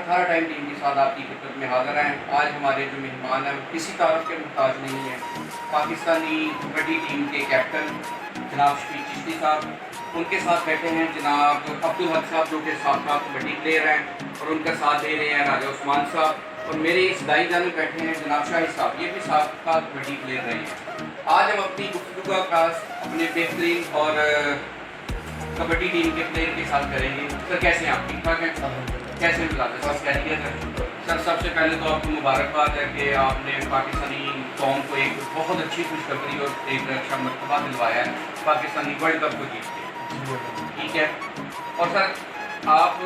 हर time team के साथ आपकी खिदमत में हाज़िर हैं। आज हमारे जो मेहमान हैं वो किसी तारीफ़ के मुहताज नहीं हैं। पाकिस्तानी कबड्डी टीम के कैप्टन जनाब शफीक चिश्ती साहब, उनके साथ बैठे हैं जनाब अब्दुल हक साहब जो कि साबका कबड्डी प्लेयर हैं और उनका साथ दे रहे हैं राजा उस्मान साहब, और मेरे इस दाई जाने बैठे हैं जनाब शाहिद साहब, ये भी साबका कबड्डी प्लेयर रहे हैं। आज हम अपनी गुफ्तगू का आगाज़ अपने बेहतरीन और कबड्डी टीम के प्लेयर के साथ करेंगे। सर कैसे हैं आप? ठीक ठाक हैं? कैसे मिजाज है? खैरियत है? सर सबसे पहले तो आपको मुबारकबाद है कि आपने पाकिस्तानी कौम को एक बहुत अच्छी खुशखबरी और एक अच्छा मरतबा दिलवाया है पाकिस्तानी वर्ल्ड कप को जीत के। ठीक है, और सर आप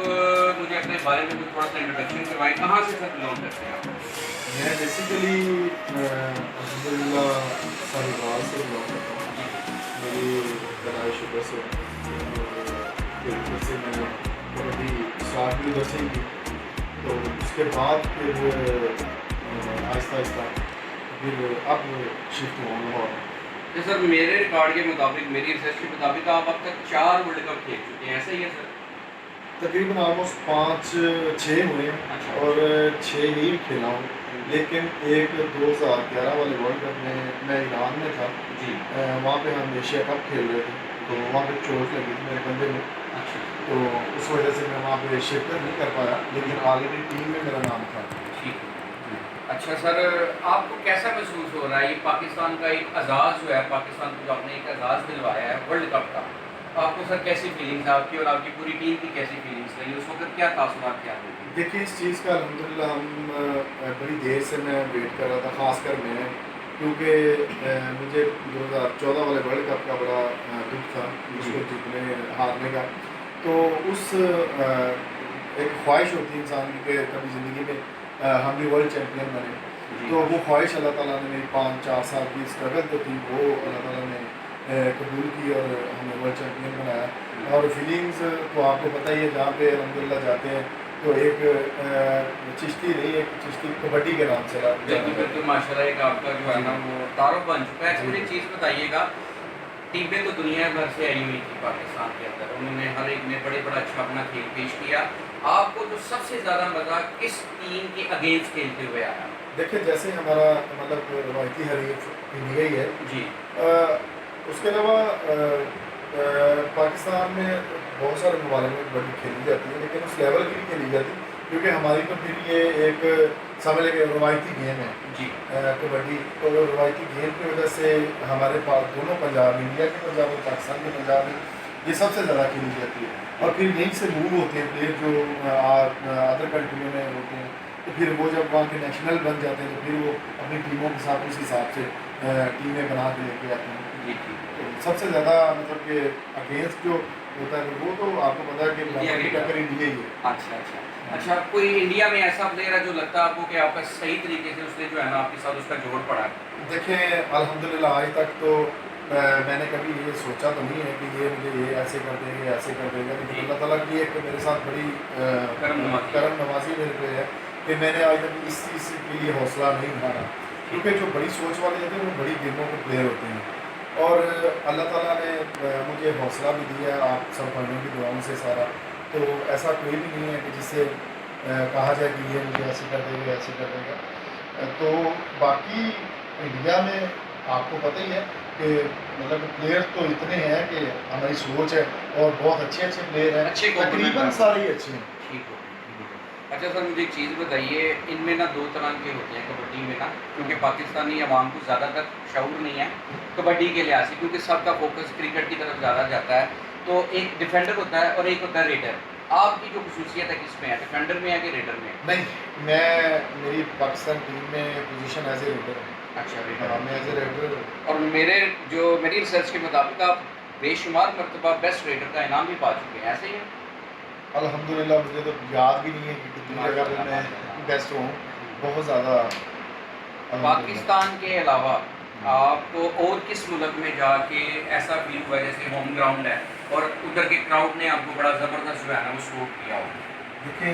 मुझे अपने बारे में थोड़ा सा इंट्रोडक्शन करवाएं। कहाँ से सर बिलोंग करते हैं आप? मैं बेसिकली अल्हम्दुलिल्लाह साहिवाल से बिलोंग करता हूँ। मेरी पैदाइश उधर से फिर उधर से मैंने कबड्डी स्टार्ट भी उधर से ही की। तो उसके बाद फिर आहिस्ता आहिस्ता फिर अब शिफ्ट हुआ लाहौर। तो सर मेरे रिकॉर्ड के मुताबिक, मेरी रिसर्च के मुताबिक आप अब तक 4 वर्ल्ड कप खेल चुके हैं, ऐसा ही है सर? तकरीबन ऑलमोस्ट 5-6 हुए हैं अच्छा। और 6 ही खेला हूँ। लेकिन एक 2011 वाले वर्ल्ड कप में मैं ईरान में था जी। वहाँ पे हम एशिया कप खेल रहे थे, तो वहाँ पे चोट लगी थी मेरे कंधे में, अच्छा तो उस वजह से मैं वहाँ पे शिरकत नहीं कर पाया, लेकिन ऑलरेडी टीम में मेरा नाम था। ठीक है। अच्छा सर, आपको कैसा महसूस हो रहा है ये पाकिस्तान का एक एजाज़ जो है, पाकिस्तान को जो आपने एक एजाज़ दिलवाया है वर्ल्ड कप का, आपको सर कैसी फीलिंग्स है आपकी और आपकी पूरी टीम की कैसी फीलिंग्स रही? उस वक्त क्या तासुरात क्या हुए? देखिए इस चीज़ का अल्हम्दुलिल्लाह हम बड़ी देर से मैं वेट कर रहा था, ख़ासकर मैं, क्योंकि मुझे 2014 वाले वर्ल्ड कप का बड़ा दुख था उसको जीतने हारने का। तो उस एक ख्वाहिश होती है इंसान की कि कभी ज़िंदगी में हम भी वर्ल्ड चैम्पियन बने। तो वो ख्वाहिश अल्लाह ताला ने मेरी 5-4 साल की स्ट्रगल जो थी वो अल्लाह ताला ने कबूल की और हमें वर्ल्ड चैम्पियन बनाया। और फीलिंग्स तो आपको पता ही है, जहाँ पे अल्हम्दुलिल्लाह जाते हैं तो एक चिश्ती नहीं, एक चिश्ती कबड्डी के नाम से बिल्कुल माशाल्लाह, एक आपका जो है ना वो तारुफ बन चुका है। मुझे चीज़ बताइएगा, टीमें तो दुनिया भर से आई हुई थी पाकिस्तान के अंदर, उन्होंने हर एक ने बड़ा अच्छा अपना खेल पेश किया। आपको जो सबसे ज़्यादा मज़ा किस टीम के अगेंस्ट खेलते हुए आया? देखिए जैसे हमारा मतलब रवायती हरीफ इंडिया ही है जी। उसके अलावा पाकिस्तान में बहुत सारे ममालिक में कबड्डी खेली जाती है, लेकिन उस लेवल की नहीं खेली जाती, क्योंकि हमारी तो फिर ये एक समझ लें रवायती गेम है जी। कबड्डी। तो रवायती गेम की वजह से हमारे पास दोनों पंजाब, इंडिया के पंजाब और पाकिस्तान के पंजाब में ये सबसे ज़्यादा खेली जाती है। और फिर यहीं से मूव होते हैं प्लेयर जो अदर कंट्रियों में होते हैं, तो फिर वो जब वहाँ के नेशनल बन जाते हैं तो फिर वो अपनी टीमों के साथ उस हिसाब से टीमें बना के लेके आते हैं। जी जी। तो सबसे ज़्यादा मतलब कि अगेंस्ट जो होता है वो तो आपको पता है कि इंडिया की टक्कर इंडिया ही है। अच्छा अच्छा अच्छा, कोई इंडिया में ऐसा प्लेयर है जो लगता है आपको कि आपका सही तरीके से उसने जो है ना आपके साथ उसका जोड़ पड़ा है? देखें अल्हम्दुलिल्लाह आज तक तो मैंने कभी ये सोचा तो नहीं है कि ये मुझे ये ऐसे कर देंगे ऐसे कर देगा, लेकिन अल्लाह ताला की एक मेरे साथ बड़ी करम नवाजी मेरे पे है कि मैंने आज तक इस चीज़ के लिए हौसला नहीं हारा, क्योंकि जो बड़ी सोच वाले होते हैं वो बड़ी गेमों के प्लेयर होते हैं। और अल्लाह ताला ने मुझे हौसला भी दिया आप सब भाइयों की दुआओं से सारा। तो ऐसा कोई भी नहीं है कि जिससे कहा जाए कि ये मुझे ऐसे कर देगा ऐसे कर देगा। तो बाकी इंडिया में आपको पता ही है कि मतलब प्लेयर तो इतने हैं कि हमारी सोच है और बहुत अच्छे अच्छे प्लेयर हैं, अच्छे तकरीबन सारे ही अच्छे हैं। ठीक हो। अच्छा सर मुझे एक चीज़ बताइए, इनमें ना 2 तरह के होते हैं कबड्डी में ना, क्योंकि पाकिस्तानी अवाम को ज़्यादातर शऊर नहीं है कबड्डी के लिहाज से, क्योंकि सबका फोकस क्रिकेट की तरफ ज़्यादा जाता है। तो एक डिफेंडर होता है और एक होता है रेडर। आपकी जो खसूसियत है किस में है, डिफेंडर में है कि रेडर में? नहीं, मेरी पाकिस्तान टीम में पोजीशन एज ए रेडर है। अच्छा रेडर। हाँ, मैं एज ए रेडर। और मेरी रिसर्च के मुताबिक आप बेशुमार मरतबा बेस्ट रेडर का इनाम भी पा चुके हैं, ऐसे ही है? अल्हम्दुलिल्लाह मुझे तो याद भी नहीं है कि कितनी जगह पे मैं बेस्ट हूँ, बहुत ज़्यादा। पाकिस्तान के अलावा आपको और किस मुल्क में जाके ऐसा फील हुआ जैसे होम ग्राउंड है और उधर के क्राउड ने आपको बड़ा ज़बरदस्त जो है ना वो सपोर्ट किया हो? देखिए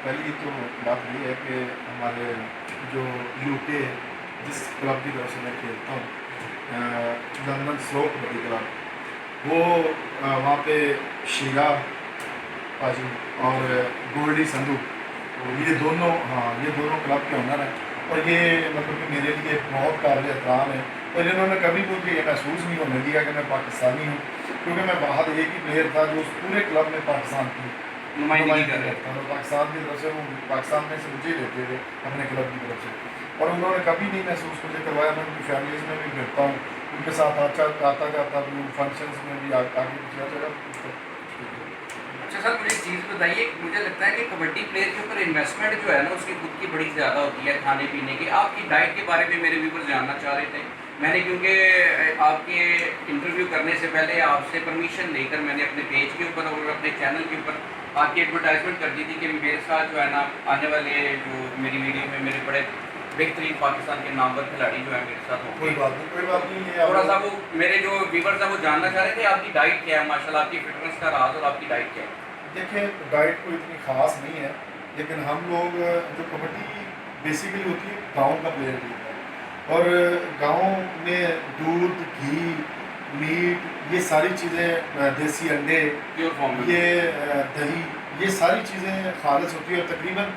पहली तो बात ये है कि हमारे जो यूके जिस क्लब की तरफ से मैं खेलता हूँ लंदन स्लो कबड्डी क्लब, वो वहाँ पे शीरा पाजी और गोल्डी संधू ये दोनों, हाँ, ये दोनों क्लब के ओनर हैं और ये मतलब कि मेरे लिए बहुत काबिल एहतराम है और इन्होंने कभी मुझे ये महसूस नहीं होने दिया कि मैं पाकिस्तानी हूँ, क्योंकि मैं बाहर एक ही प्लेयर था जो उस पूरे क्लब में पाकिस्तान की नुमाइंदगी कर रहे था, तो पाकिस्तान की तरफ से वो पाकिस्तान में से मुझे लेते थे अपने क्लब की तरफ से, और उन्होंने कभी नहीं महसूस मुझे करवाया। मैं उनकी फैमिलीज में भी फिरता हूँ, उनके साथ आता जाता भी, फंक्शंस में भी आगे पिछला जगह। अच्छा सर, मुझे एक चीज़ बताइए, मुझे लगता है कि कबड्डी प्लेयर के ऊपर इन्वेस्टमेंट जो है ना उसकी खुद की बड़ी ज़्यादा होती है, खाने पीने की। आपकी डाइट के बारे में मेरे व्यूअर्स जानना चाह रहे थे। मैंने क्योंकि आपके इंटरव्यू करने से पहले आपसे परमिशन लेकर मैंने अपने पेज के ऊपर और अपने चैनल के ऊपर आपकी एडवर्टाइजमेंट कर दी थी कि मेरे साथ जो है ना आने वाले जो मेरी वीडियो में मेरे बड़े बेहतरीन पाकिस्तान के नामवर खिलाड़ी जो है मेरे साथ होंगे। कोई बात नहीं, ये थोड़ा सा वो मेरे जो व्यूअर्स हैं वो जानना चाह रहे थे आपकी डाइट क्या है, माशाल्लाह आपकी फिटनेस का राज और आपकी डाइट क्या है। देखिए, डाइट कोई इतनी ख़ास नहीं है, लेकिन हम लोग जो कबड्डी बेसिकली होती है गांव का प्लेयर भी है, और गांव में दूध, घी, मीट, ये सारी चीज़ें, देसी अंडे, प्योर फॉर्म में ये दही, ये सारी चीज़ें खालिस होती है और तकरीबन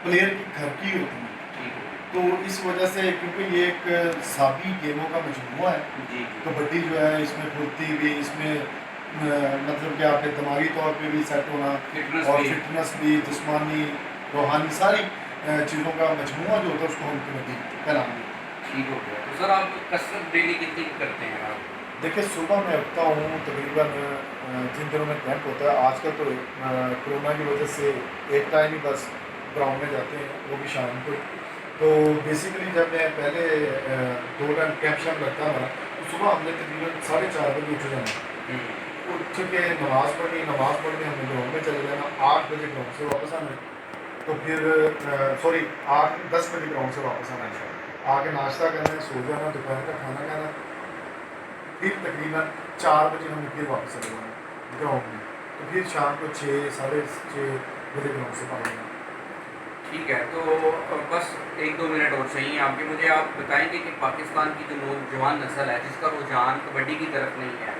प्लेयर की घर की होती है। ठीक है तो इस वजह से, क्योंकि ये एक साबी गेमों का मजमूआ है, जी। कबड्डी जो है इसमें फुर्ती भी, इसमें मतलब कि आपके दिमागी तौर पे भी सेट होना फिटनेस और भी फिटनेस भी, जिस्मानी, रूहानी, सारी चीज़ों का मजमूआ जो होता है उसको हम कबड्डी कहलाएंगे। ठीक हो गया। तो सर आप कसरत डेली कितनी करते हैं आप? देखिए, सुबह मैं उठता हूँ तकरीबन, जिन दिनों में कैंप होता है, आजकल तो कोरोना की वजह से एक टाइम ही बस ग्राउंड में जाते हैं, वो भी शाम को। तो बेसिकली जब मैं पहले 2 टाइम कैंप शैम्प लगता था, तो सुबह हमने तकरीबन 4:30 बजे उठ जाना, उठ के नमाज़ पढ़नी, नमाज़ पढ़ के हमने ग्राउंड में चले जाना, 8 बजे ग्राउंड से वापस आना, तो फिर सॉरी 8-10 बजे ग्राउंड से वापस आना, आके नाश्ता करना, सो जाना, दोपहर का खाना खाना, फिर तकरीबन 4 बजे हमने फिर वापस चले जाना ग्राउंड में, तो फिर शाम को 6-6:30 बजे ग्राउंड से बाहर आना। ठीक है, तो बस 1-2 मिनट और चाहिए आपके। मुझे आप बताएंगे कि पाकिस्तान की जो नौजवान नस्ल है जिसका रुझान कबड्डी की तरफ नहीं है,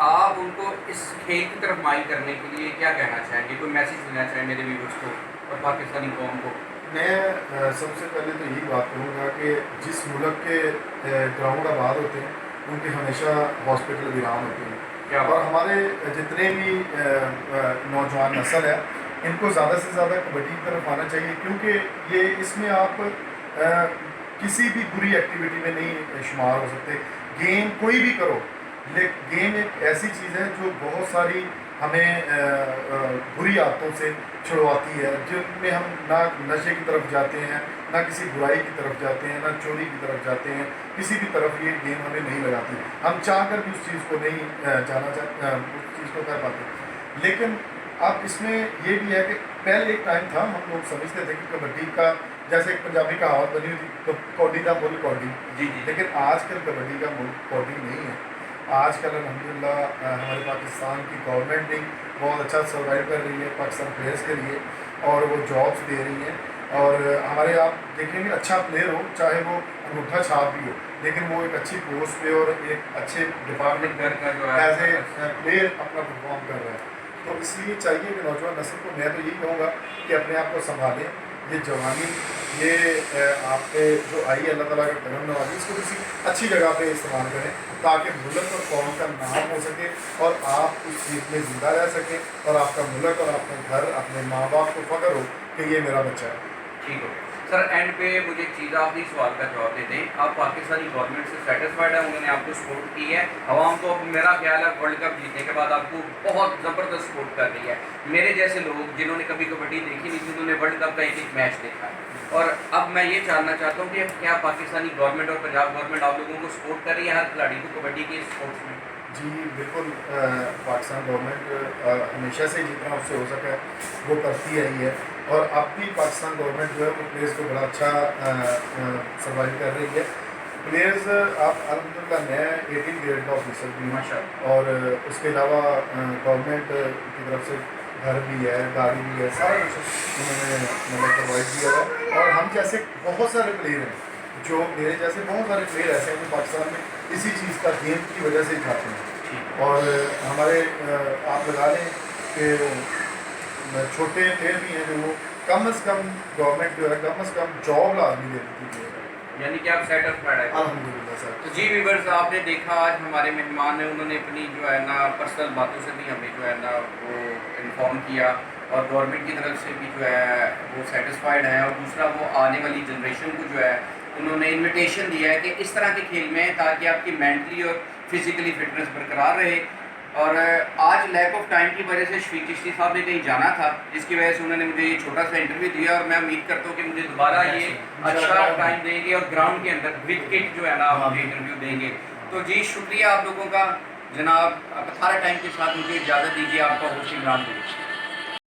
आप उनको इस खेल की तरफ माइल करने के लिए क्या कहना चाहेंगे, कोई मैसेज देना चाहें मेरे व्यूअर्स को और पाकिस्तानी कौम को? मैं सबसे पहले तो यही बात करूँगा कि जिस मुल्क के ग्राउंड आबाद होते हैं उनके हमेशा हॉस्पिटल वीरान होते हैं, क्या और हमारे जितने भी नौजवान नस्ल है इनको ज़्यादा से ज़्यादा कबड्डी की तरफ आना चाहिए, क्योंकि ये इसमें आप किसी भी बुरी एक्टिविटी में नहीं शुमार हो सकते। गेम कोई भी करो, लेकिन गेम एक ऐसी चीज़ है जो बहुत सारी हमें बुरी आदतों से छुड़वाती है, जिनमें हम ना नशे की तरफ जाते हैं, ना किसी बुराई की तरफ जाते हैं, ना चोरी की तरफ जाते हैं, किसी भी तरफ ये गेम हमें नहीं लगाती। हम चाहकर भी उस चीज़ को नहीं उस चीज़ को कर पाते। लेकिन अब इसमें ये भी है कि पहले एक टाइम था, हम लोग समझते थे कि कबड्डी का, जैसे एक पंजाबी कहावत बनी हुई थी, तो कौडी का मुल्क कौडी, जी जी। लेकिन आजकल कबड्डी का मुल्क कौडी नहीं है। आजकल अल्हम्दुलिल्लाह हमारे पाकिस्तान की गवर्नमेंट भी बहुत अच्छा सर्वाइव कर रही है पाकिस्तान प्लेयर्स के लिए, और वो जॉब्स दे रही हैं, और हमारे आप देखेंगे अच्छा प्लेयर हो, चाहे वो अंगूठा छाप भी हो, लेकिन वो एक अच्छी पोस्ट पे और एक अच्छे डिपार्टमेंट घर का जो है एज ए प्लेयर अपना परफॉर्म कर रहा है। तो इसलिए चाहिए कि नौजवान नस्ल को, मैं तो यही कहूँगा कि अपने आप को संभालें। ये जवानी, ये आपके जो आई है, अल्लाह ताला का करम नवाजी, इसको किसी अच्छी जगह पे इस्तेमाल करें ताकि मुल्क और कौम का नाम हो सके और आप उस चीज़ में ज़िंदा रह सकें, और आपका मुल्क और आपका घर, अपने माँ बाप को फ़ख्र हो कि ये मेरा बच्चा है। ठीक हो सर। एंड पे मुझे एक चीज़ आखिरी सवाल का जवाब दे दें, आप पाकिस्तानी गवर्नमेंट से सेटिस्फाइड है? उन्होंने आपको सपोर्ट की है? आवाम तो मेरा ख्याल है वर्ल्ड कप जीतने के बाद आपको बहुत ज़बरदस्त सपोर्ट कर रही है। मेरे जैसे लोग जिन्होंने कभी कबड्डी देखी नहीं थी, उन्होंने वर्ल्ड कप का एक मैच देखा है, और अब मैं ये जानना चाहता हूँ कि क्या पाकिस्तानी गवर्नमेंट और पंजाब गवर्नमेंट आप लोगों को सपोर्ट कर रही है हर खिलाड़ी को कबड्डी के स्पोर्ट्स में? जी बिल्कुल, पाकिस्तान गवर्नमेंट हमेशा से जितना उससे हो सका है वो करती आई है, और अब भी पाकिस्तान गवर्नमेंट जो है वो प्लेयर्स को बड़ा अच्छा सर्वाइव कर रही है। प्लेयर्स आप अल्हम्दुलिल्लाह, मैं 18 ग्रेड का ऑफिसर भी हूँ, माशाअल्लाह। और उसके अलावा गवर्नमेंट की तरफ से घर भी है, गाड़ी भी है, सारा कुछ उन्होंने मतलब प्रोवाइड किया है। और हम जैसे बहुत सारे प्लेयर हैं, जो मेरे जैसे बहुत सारे प्लेयर ऐसे हैं जो पाकिस्तान में इसी चीज़ का, गेम की वजह से जाते हैं, और हमारे आप लगा लें कि छोटे प्लेयर भी हैं जो वो कम से कम गवर्नमेंट जो है कम से कम जॉब लाजमी देती थी। यानी कि आप सेटिस्फाइड है। अल्हम्दुलिल्लाह सर। तो जी व्यूअर्स, आपने देखा आज हमारे मेहमान ने, उन्होंने अपनी जो है ना पर्सनल बातों से भी हमें जो है ना वो इन्फॉर्म किया, और गवर्नमेंट की तरफ से भी जो है वो सेटिस्फाइड है, और दूसरा वो आने वाली जनरेशन को जो है उन्होंने इनविटेशन दिया है कि इस तरह के खेल में, ताकि आपकी मेंटली और फिज़िकली फिटनेस बरकरार रहे। और आज लैक ऑफ टाइम की वजह से शफीक चिश्ती साहब ने कहीं जाना था, जिसकी वजह से उन्होंने मुझे ये छोटा सा इंटरव्यू दिया, और मैं उम्मीद करता हूँ कि मुझे दोबारा ये अच्छा टाइम देंगे और ग्राउंड के अंदर विद किट जो है ना मुझे इंटरव्यू देंगे। तो जी शुक्रिया आप लोगों का जनाब, आप सारा टाइम के साथ मुझे इजाज़त दीजिए, आपका होस्ट इमरान।